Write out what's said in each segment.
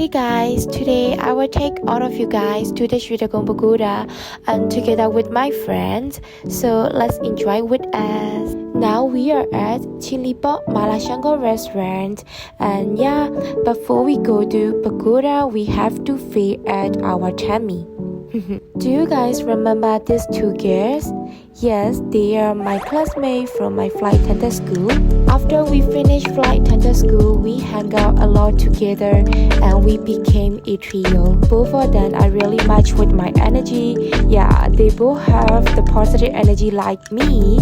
Hey guys, today I will take all of you guys to the Shwedagon Pagoda and together with my friends. So let's enjoy with us. Now we are at Chili Pot Malashango restaurant, and yeah, before we go to Pagoda, we have to feed at our tummy. Do you guys remember these two girls? Yes, they are my classmates from my flight attendant school. After we finished flight attendant school, we hung out a lot together and we became a trio. Both of them are really matched with my energy. Yeah, they both have the positive energy like me.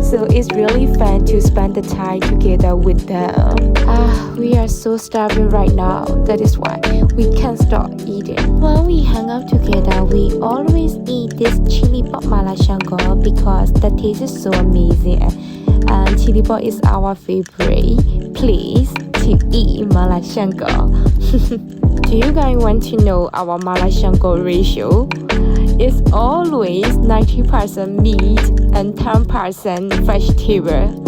So it's really fun to spend the time together with them. We are so starving right now. That is why we can't stop eating. When we hang out together, we always eat this chili pot malashango because the taste is so amazing. And chili pot is our favorite place to eat malashango. Do you guys want to know our malashango ratio? It's always 90% meat and 10% vegetable.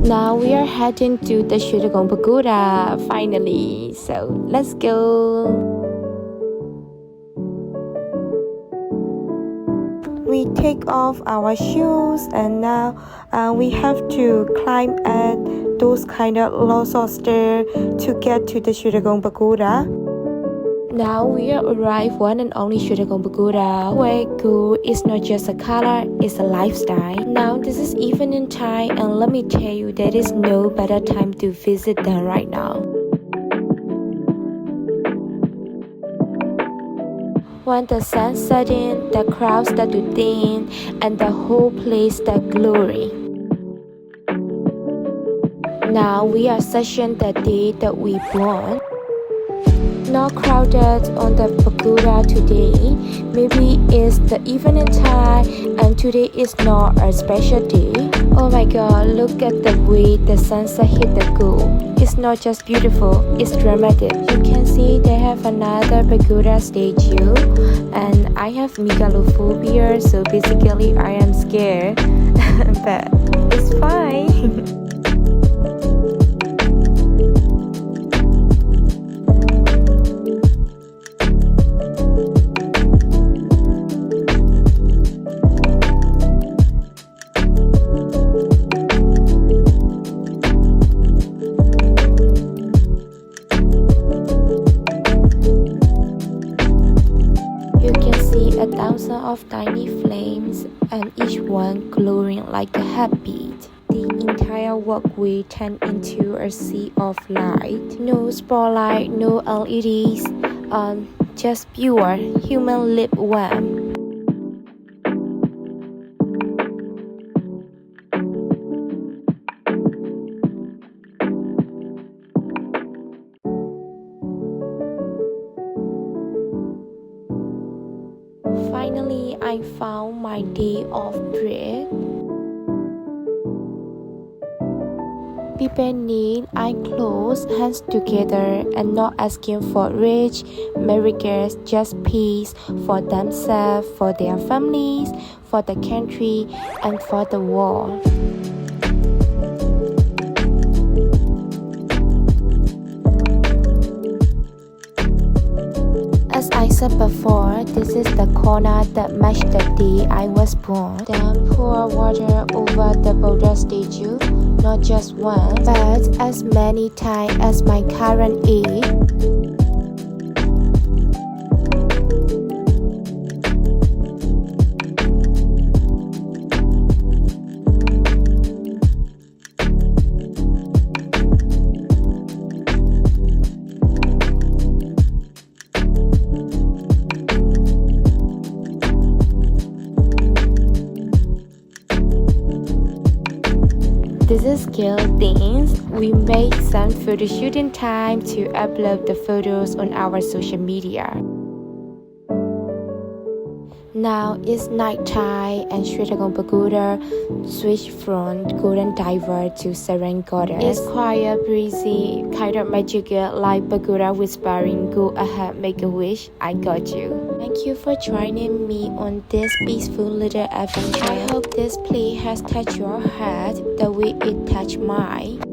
Now we are heading to the Shwedagon Pagoda finally. So let's go. We take off our shoes and now we have to climb at those kind of lots of stairs to get to the Shwedagon Pagoda. Now we arrive one and only Shwedagon Pagoda, where gold is not just a color, it's a lifestyle. Now this is evening time, and let me tell you, there is no better time to visit than right now. When the sun sets in, the crowd starts to dance, and the whole place starts glowing. Now we are session the day that we born. Not crowded on the pagoda today. Maybe it's the evening time and today is not a special day. Oh my god, look at the way the sunset hit the gold. It's not just beautiful, it's dramatic. You can see they have another pagoda statue, and I have megalophobia, so basically I am scared. But it's fine. A thousand of tiny flames, and each one glowing like a heartbeat. The entire walkway turned into a sea of light. No spotlight, no LEDs, just pure human lip warmth. Finally, I found my day of break. People need eye closed, hands together, and not asking for rich miracles, just peace for themselves, for their families, for the country, and for the world. As I said before, this is the corner that matched the day I was born. Then pour water over the Buddha statue, not just once, but as many times as my current age. This is skill things. We make some photo shooting time to upload the photos on our social media. Now it's night time and Shwedagon Pagoda switched from Golden Diver to Serene Goddess. It's quiet, breezy, kind of magical, like Pagoda whispering, "Go ahead, make a wish, I got you." Thank you for joining me on this peaceful little adventure. I hope this play has touched your heart the way it touched mine.